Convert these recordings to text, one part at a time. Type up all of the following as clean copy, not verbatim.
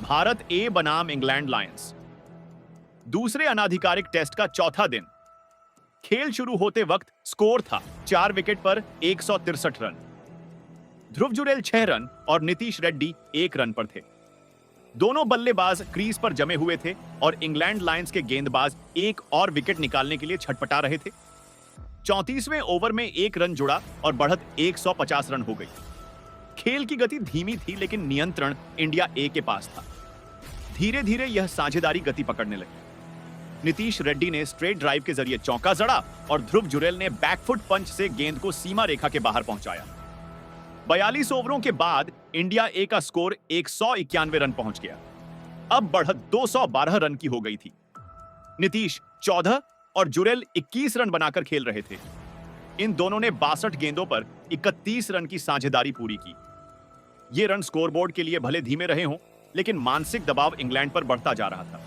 भारत ए बनाम England Lions. दूसरे अनाधिकारिक test का चौथा दिन। खेल शुरू होते वक्त स्कोर था 4 विकेट पर 163 रन। ध्रुव जुरेल 6 रन और नीतीश रेड्डी 1 रन पर थे। दोनों बल्लेबाज क्रीज पर जमे हुए थे और इंग्लैंड लायंस के गेंदबाज एक और विकेट निकालने के लिए छटपटा रहे थे। 34वें ओवर में 1 रन जुड़ा और बढ़त 150 रन हो गई। खेल की गति धीमी थी लेकिन नियंत्रण इंडिया ए के पास था। धीरे धीरे यह साझेदारी गति पकड़ने लगी। नीतीश रेड्डी ने स्ट्रेट ड्राइव के जरिए चौका जड़ा और ध्रुव जुरेल ने बैकफुट पंच से गेंद को सीमा रेखा के बाहर पहुंचाया। 42 ओवरों के बाद इंडिया ए का स्कोर 191 रन पहुंच गया। अब बढ़त 212 रन की हो गई थी। नीतीश 14 और जुरेल 21 रन बनाकर खेल रहे थे। इन दोनों ने 62 गेंदों पर 31 रन की साझेदारी पूरी की। ये रन स्कोरबोर्ड के लिए भले धीमे रहे हों, लेकिन मानसिक दबाव इंग्लैंड पर बढ़ता जा रहा था।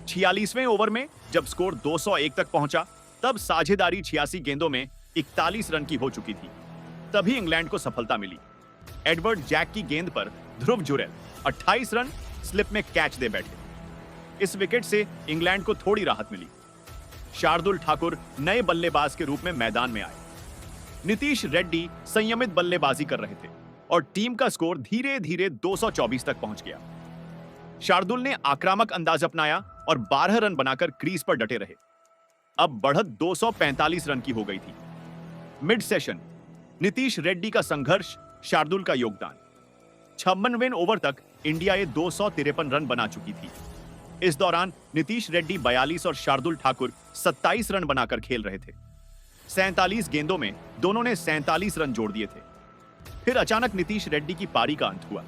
46वें ओवर में जब स्कोर 201 तक पहुंचा, तब साझेदारी 86 गेंदों में 41 रन की हो चुकी थी। तभी इंग्लैंड को सफलता मिली। एडवर्ड जैक की गेंद पर ध्रुव जुरेल 28 रन स्लिप में कैच दे बैठे। इस विकेट से इंग्लैंड को थोड़ी राहत मिली। शार्दुल ठाकुर नए बल्लेबाज के रूप में मैदान में आए। नीतीश रेड्डी संयमित बल्लेबाजी कर रहे थे और टीम का स्कोर धीरे धीरे 224 तक पहुंच गया। शार्दुल ने आक्रामक अंदाज अपनाया और 12 रन बनाकर क्रीज पर डटे रहे। अब बढ़त 245 रन की हो गई थी। मिड सेशन नीतीश रेड्डी का संघर्ष, शार्दुल का योगदान। 56वें ओवर तक इंडिया ए 253 रन बना चुकी थी। इस दौरान नीतीश रेड्डी 42 और शार्दुल ठाकुर 27 रन बनाकर खेल रहे थे। 47 गेंदों में दोनों ने 47 रन जोड़ दिए थे। फिर अचानक नीतीश रेड्डी की पारी का अंत हुआ।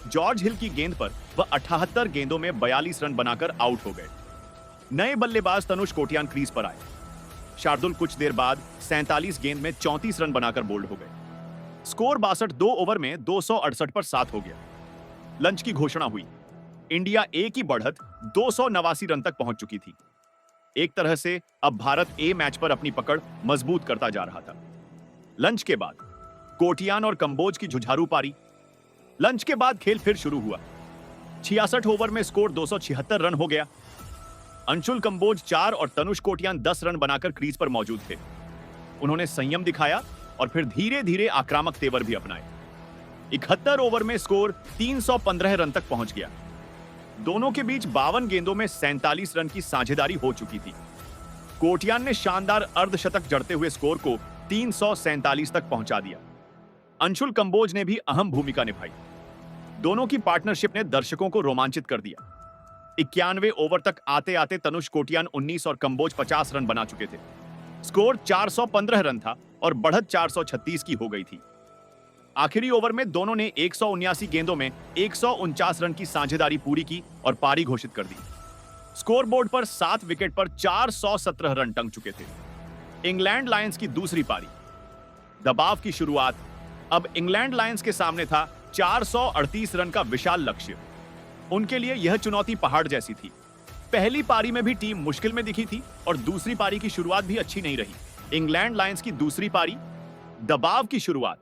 जॉर्ज हिल की गेंद पर वह 78 गेंदों में 42 रन बनाकर आउट हो गए। नए बल्लेबाज तनुष कोटियान क्रीज पर आए। शार्दुल कुछ देर बाद 47 गेंद में 34 रन बनाकर बोल्ड हो गए। स्कोर 62 2 ओवर में 268 पर 7 हो गया। लंच की घोषणा हुई। इंडिया ए की बढ़त 289 रन तक पहुंच चुकी थी। एक तरह से अब भारत ए मैच पर अपनी पकड़ मजबूत करता जा रहा था। लंच के बाद कोटियान और कंबोज की जुझारू पारी। लंच के बाद खेल फिर शुरू हुआ। 66 ओवर में स्कोर 276 रन हो गया। अंशुल कंबोज 4 और तनुष कोटियान 10 रन बनाकर क्रीज पर मौजूद थे। उन्होंने संयम दिखाया और फिर धीरे धीरे आक्रामक तेवर भी अपनाए। 71 ओवर में स्कोर 315 रन तक पहुंच गया। दोनों के बीच 52 गेंदों में 47 रन की साझेदारी हो चुकी थी। कोटियान ने शानदार अर्धशतक जड़ते हुए स्कोर को 347 तक पहुंचा दिया। अंशुल कंबोज ने भी अहम भूमिका निभाई। दोनों की पार्टनरशिप ने दर्शकों को रोमांचित कर दिया। 91वें ओवर तक आते आते तनुष कोटियान 19 और कंबोज 50 रन बना चुके थे। स्कोर 415 रन था और बढ़त 436 की हो गई थी। आखिरी ओवर में दोनों ने 179 गेंदों में 149 रन की साझेदारी पूरी की और पारी घोषित कर दी। स्कोरबोर्ड पर 7 विकेट पर 417 रन टंग चुके थे। इंग्लैंड लायंस की दूसरी पारी। दबाव की शुरुआत। अब इंग्लैंड लायंस के सामने था 438 रन का विशाल लक्ष्य। उनके लिए यह चुनौती पहाड़ जैसी थी। पहली पारी में भी टीम मुश्किल में दिखी थी और दूसरी पारी की शुरुआत भी अच्छी नहीं रही। इंग्लैंड लायंस की दूसरी पारी। दबाव की शुरुआत।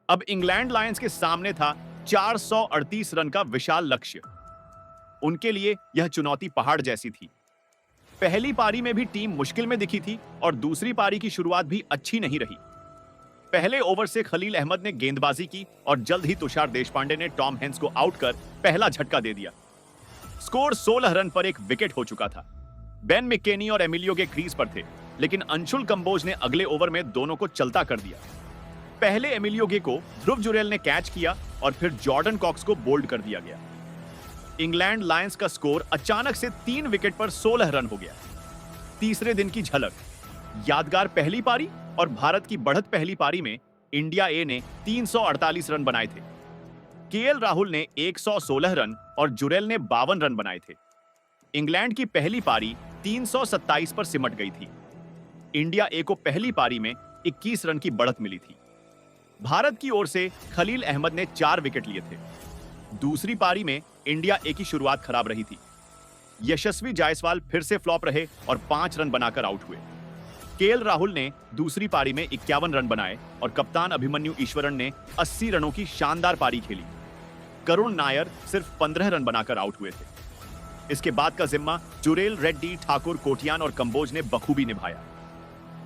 अब इंग्लैंड लायंस के सामने था 438 रन का विशाल लक्ष्य। उनके लिए यह चुनौती पहाड़ जैसी थी। पहली पारी में भी टीम मुश्किल में दिखी थी और दूसरी पारी की शुरुआत भी अच्छी नहीं रही। पहले ओवर से खलील अहमद ने गेंदबाजी की और जल्द ही तुषार देशपांडे ने टॉम हेंस को आउट कर पहला झटका दे दिया। स्कोर 16 रन पर एक विकेट हो चुका था। बेन मैकेनी और एमिलियो के क्रीज पर थे, लेकिन अंशुल कंबोज ने अगले ओवर में दोनों को चलता कर दिया। पहले एमिलियो गे को ध्रुव जुरेल ने कैच किया और फिर जॉर्डन कॉक्स को बोल्ड कर दिया गया। इंग्लैंड लायंस का स्कोर अचानक से 3 विकेट पर 16 रन हो गया। तीसरे दिन की झलक। यादगार पहली पारी और भारत की बढ़त। पहली पारी में इंडिया ए ने 348 रन बनाए थे। केएल राहुल ने 116 रन और जुरेल ने 52 रन बनाए थे। इंग्लैंड की पहली पारी 327 पर सिमट गई थी। इंडिया ए को पहली पारी में 21 रन की बढ़त मिली थी। भारत की ओर से खलील अहमद ने 4 विकेट लिए थे। दूसरी पारी में इंडिया ए की शुरुआत खराब रही थी। यशस्वी जायसवाल फिर से फ्लॉप रहे और 5 रन बनाकर आउट हुए। केएल राहुल ने दूसरी पारी में 51 रन बनाए और कप्तान अभिमन्यु ईश्वरन ने 80 रनों की शानदार पारी खेली। करुण नायर सिर्फ 15 रन बनाकर आउट हुए थे। इसके बाद का जिम्मा जुरेल, रेड्डी, ठाकुर, कोटियान और कंबोज ने बखूबी निभाया।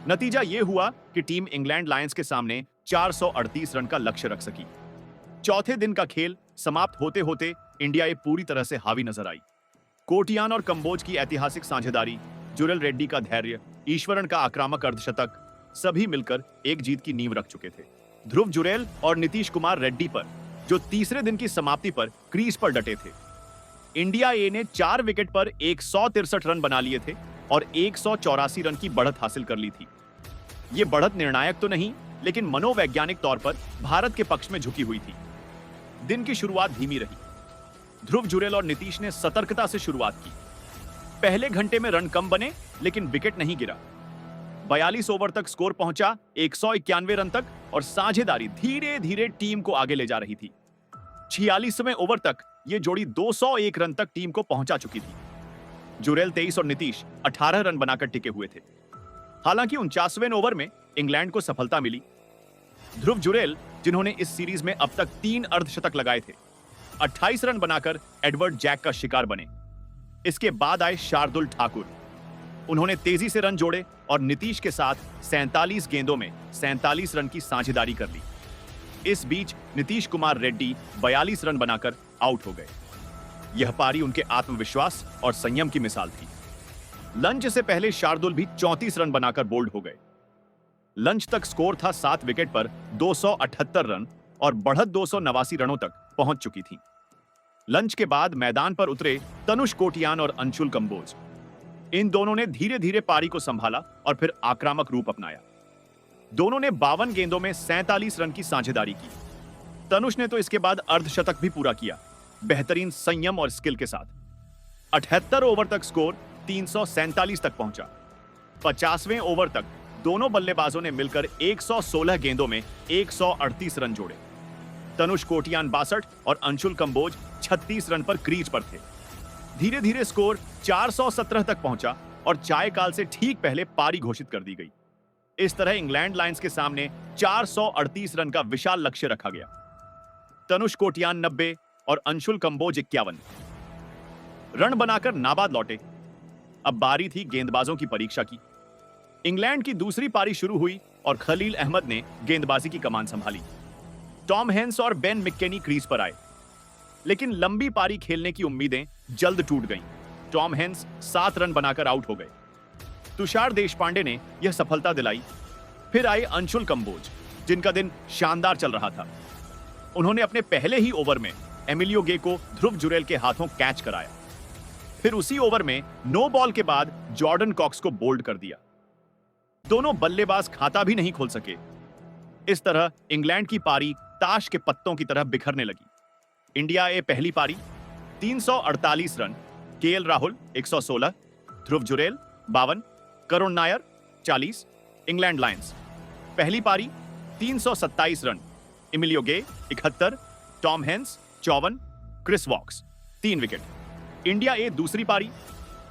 नतीजा यह हुआ कि टीम इंग्लैंड लायंस के सामने 438 रन का लक्ष्य रख सकी। चौथे दिन का खेल समाप्त होते होते इंडिया ये पूरी तरह से हावी नजर आई। कोटियान और कंबोज की ऐतिहासिक साझेदारी, जुरेल रेड्डी का धैर्य, ईश्वरन का आक्रामक अर्धशतक, सभी मिलकर एक जीत की नींव रख चुके थे। ध्रुव जुरेल और नीतीश कुमार रेड्डी पर, जो तीसरे दिन की समाप्ति पर क्रीज पर डटे थे। इंडिया ए ने 4 विकेट पर 163 रन बना लिए थे और 184 रन की बढ़त हासिल कर ली थी। यह बढ़त निर्णायक तो नहीं, लेकिन मनोवैज्ञानिक तौर पर भारत के पक्ष में झुकी हुई थी। दिन की शुरुआत धीमी रही। ध्रुव जुरेल और नीतीश ने सतर्कता से शुरुआत की। पहले घंटे में रन कम बने, लेकिन विकेट नहीं गिरा। 42 ओवर तक स्कोर पहुंचा 191 रन तक और साझेदारी धीरे धीरे टीम को आगे ले जा रही थी। 46वें ओवर तक यह जोड़ी 201 रन तक टीम को पहुंचा चुकी थी। जुरेल 23 और नीतीश 18 रन बनाकर टिके हुए थे। हालांकि 49वें ओवर में इंग्लैंड को सफलता मिली। ध्रुव जुरेल, जिन्होंने इस सीरीज में अब तक 3 अर्धशतक लगाए थे, 28 रन बनाकर एडवर्ड जैक का शिकार बने। इसके बाद आए शार्दुल ठाकुर। उन्होंने तेजी से रन जोड़े और नीतीश के साथ 47 गेंदों में 47 रन की साझेदारी कर ली। इस बीच नीतीश कुमार रेड्डी 42 रन बनाकर आउट हो गए। यह पारी उनके आत्मविश्वास और संयम की मिसाल थी। लंच से पहले शार्दुल भी 34 रन बनाकर बोल्ड हो गए। लंच तक स्कोर था 7 विकेट पर 278 रन और बढ़त 289 रनों तक पहुंच चुकी थी। लंच के बाद मैदान पर उतरे तनुष कोटियान और अंशुल कंबोज। इन दोनों ने धीरे धीरे पारी को संभाला और फिर आक्रामक रूप अपनाया। दोनों ने 52 गेंदों में 47 रन की साझेदारी की। तनुष ने तो इसके बाद अर्धशतक भी पूरा किया, बेहतरीन संयम और स्किल के साथ। 78 ओवर तक स्कोर 347 तक पहुंचा। 50वें ओवर तक दोनों बल्लेबाजों ने मिलकर 116 गेंदों में 138 रन जोड़े। तनुष कोटियान 62 और अंशुल कंबोज 36 रन पर क्रीज पर थे। धीरे धीरे स्कोर 417 तक पहुंचा और चाय काल से ठीक पहले पारी घोषित कर दी गई। इस तरह इंग्लैंड लायंस के सामने 438 रन का विशाल लक्ष्य रखा गया। तनुष कोटियान 90 और अंशुल कंबोज 51 रन बनाकर नाबाद लौटे। अब बारी थी गेंदबाजों की परीक्षा की। इंग्लैंड की दूसरी पारी शुरू हुई और खलील अहमद ने गेंदबाजी की कमान संभाली। टॉम हेंस और बेन मिक्केनी क्रीज पर आए, लेकिन लंबी पारी खेलने की उम्मीदें जल्द टूट गईं। टॉम हेंस 7 रन बनाकर आउट हो गए। तुषार देशपांडे ने यह सफलता दिलाई। फिर आए अंशुल कंबोज, जिनका दिन शानदार चल रहा था। उन्होंने अपने पहले ही ओवर में एमिलियो गे को ध्रुव जुरेल के हाथों कैच कराया। फिर उसी ओवर में नो बॉल के बाद जॉर्डन कॉक्स को बोल्ड कर दिया। दोनों बल्लेबाज खाता भी नहीं खोल सके। इस तरह इंग्लैंड की पारी ताश के पत्तों की तरह बिखरने लगी। इंडिया ए पहली पारी 348 run, K L Rahul 116, Dhruv Jurel 52, Karun Nair 40। England Lions पहली पारी 327 run, Emilio Gay 71, Tom Haines 54, Chris Woakes 3 wicket. India A दूसरी पारी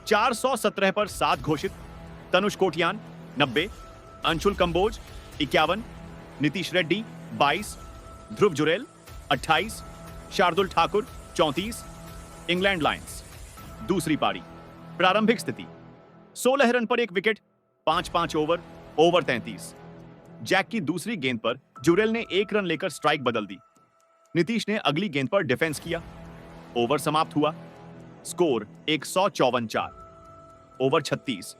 417 पर 7 घोषित, तनुष कोटियान 90, अंशुल कंबोज 51, नीतीश रेड्डी 22, ध्रुव जुरेल 28, शार्दुल ठाकुर 34। इंग्लैंड लायंस दूसरी पारी प्रारंभिक स्थिति 16 रन पर 1 विकेट, 5-5 ओवर 33। जैक की दूसरी गेंद पर जुरेल ने 1 रन लेकर स्ट्राइक बदल दी। नीतीश ने अगली गेंद पर डिफेंस किया। ओवर समाप्त हुआ। स्कोर 154-4। ओवर 36।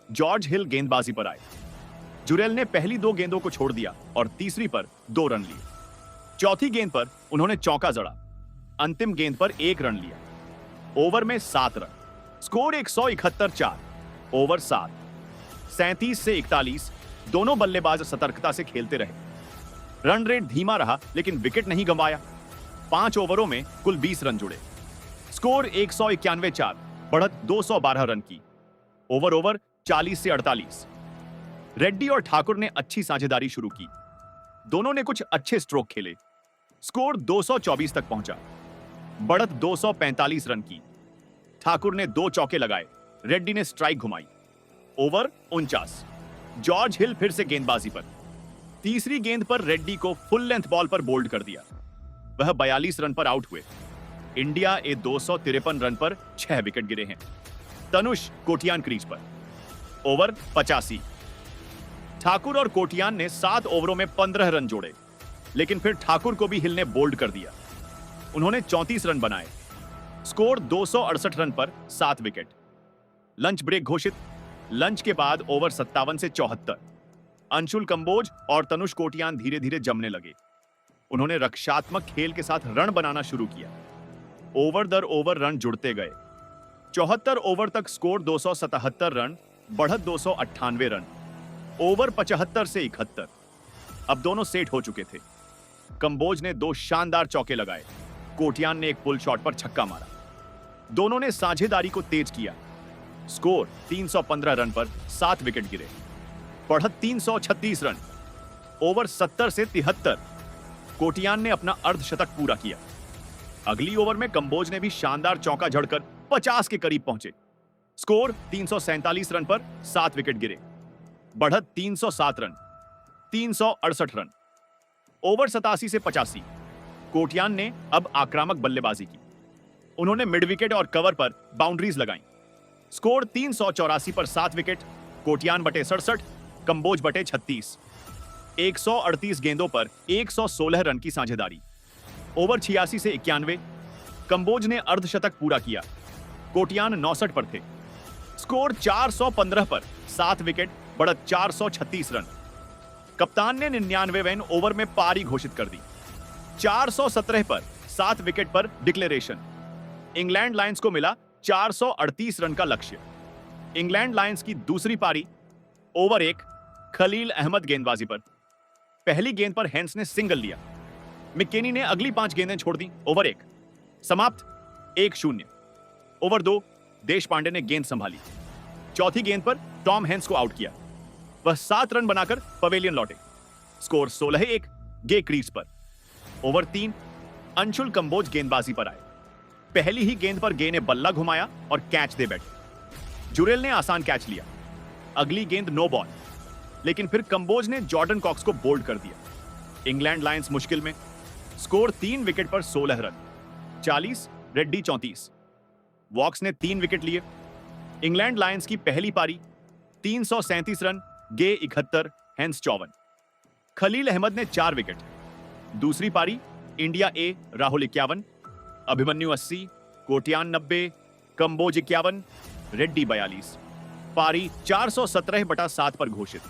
जॉर्ज हिल गेंदबाजी पर आए। जुरेल ने पहली 2 गेंदों को छोड़ दिया और तीसरी पर 2 रन लिए। चौथी गेंद पर उन्होंने चौका जड़ा। अंतिम गेंद पर 1 रन लिया। ओवर में 7 रन। स्कोर 171-4। ओवर 7। 37 से 41 दोनों बल्लेबाज सतर्कता से खेलते रहे। रन रेट धीमा रहा, लेकिन विकेट नहीं गंवाया। 5 ओवरों में कुल 20 रन जुड़े। स्कोर 191-4, बढ़त 212 रन की। ओवर 40 से 48। रेड्डी और ठाकुर ने अच्छी साझेदारी शुरू की। दोनों ने कुछ अच्छे स्ट्रोक खेले। स्कोर 224 तक पहुंचा। बढ़त 245 रन की। ठाकुर ने 2 चौके लगाए। रेड्डी ने स्ट्राइक घुमाई। ओवर 49। जॉर्ज हिल फिर से गेंदबाजी पर। तीसरी गेंद पर रेड्डी को फुल लेंथ बॉल पर बोल्ड कर दिया। वह 42 रन पर आउट हुए। इंडिया ए 253 रन पर 6 विकेट गिरे हैं। तनुष कोटियान क्रीज पर। ओवर 85। ठाकुर और कोटियान ने 7 ओवरों में 15 रन जोड़े, लेकिन फिर ठाकुर को भी हिल ने बोल्ड कर दिया। उन्होंने 34 रन बनाए। स्कोर 268 रन पर 7 विकेट। लंच ब्रेक घोषित। लंच के बाद ओवर 57 से 74। अंशुल कंबोज और तनुष कोटियान धीरे धीरे जमने लगे। उन्होंने रक्षात्मक खेल के साथ रन बनाना शुरू किया। ओवर दर ओवर रन जुड़ते गए। 74 ओवर तक स्कोर 277 रन, बढ़त 298 रन। ओवर 75 से 71। अब दोनों सेट हो चुके थे। कंबोज ने 2 शानदार चौके लगाए। कोटियान ने एक पुल शॉट पर छक्का मारा। दोनों ने साझेदारी को तेज किया। स्कोर 315 रन पर 7 विकेट गिरे। बढ़त 336 रन। ओवर 70 से 73। कोटियान ने अपना अर्धशतक पूरा किया। अगली ओवर में कंबोज ने भी शानदार चौका जड़कर 50 के करीब पहुंचे। स्कोर 347 रन पर 7 विकेट गिरे। बढ़त 307 रन। 368 रन। ओवर 87 से 85। कोटियान ने अब आक्रामक बल्लेबाजी की। उन्होंने मिड विकेट और कवर पर बाउंड्रीज लगाई। स्कोर 384 पर 7 विकेट। कोटियान बटे 67, कंबोज बटे 36। 138 गेंदों पर 116 रन की साझेदारी। ओवर 86 से 91। कंबोज ने अर्धशतक पूरा किया। कोटियान 69 पर थे। स्कोर 415 पर 7 विकेट, बढ़त 436 रन। कप्तान ने 99वें ओवर में पारी घोषित कर दी। 417 पर 7 विकेट पर डिक्लेरेशन। इंग्लैंड लायंस को मिला 438 रन का लक्ष्य। इंग्लैंड लायंस की दूसरी पारी। ओवर 1, खलील अहमद गेंदबाजी पर। पहली गेंद पर हेंस ने सिंगल लिया। मिक्केनी ने अगली 5 गेंदें छोड़ दी। ओवर 1 समाप्त 1-0। ओवर 2, देश पांडे ने गेंद संभाली। चौथी गेंद पर टॉम हेंस को आउट किया। वह 7 रन बनाकर पवेलियन लौटे। स्कोर 16-1, गे क्रीज पर। ओवर 3, अंशुल कंबोज गेंदबाजी पर आए। पहली ही गेंद पर गे ने बल्ला घुमाया और कैच दे बैठे। जुरेल ने आसान कैच लिया। अगली गेंद नो बॉल, लेकिन फिर कंबोज ने जॉर्डन कॉक्स को बोल्ड कर दिया। इंग्लैंड लायंस मुश्किल में। स्कोर 3 विकेट पर 16 रन। 40, रेड्डी 34। वॉक्स ने 3 विकेट लिए। इंग्लैंड लायंस की पहली पारी। 337 रन, गे 71, हेंस 54। खलील अहमद ने 4 विकेट। दूसरी पारी। इंडिया ए राहुल 51, अभिमन्यु 80, कोटियान 90, कंबोज 51, रेड्डी 42। पारी 417/7 पर घोषित।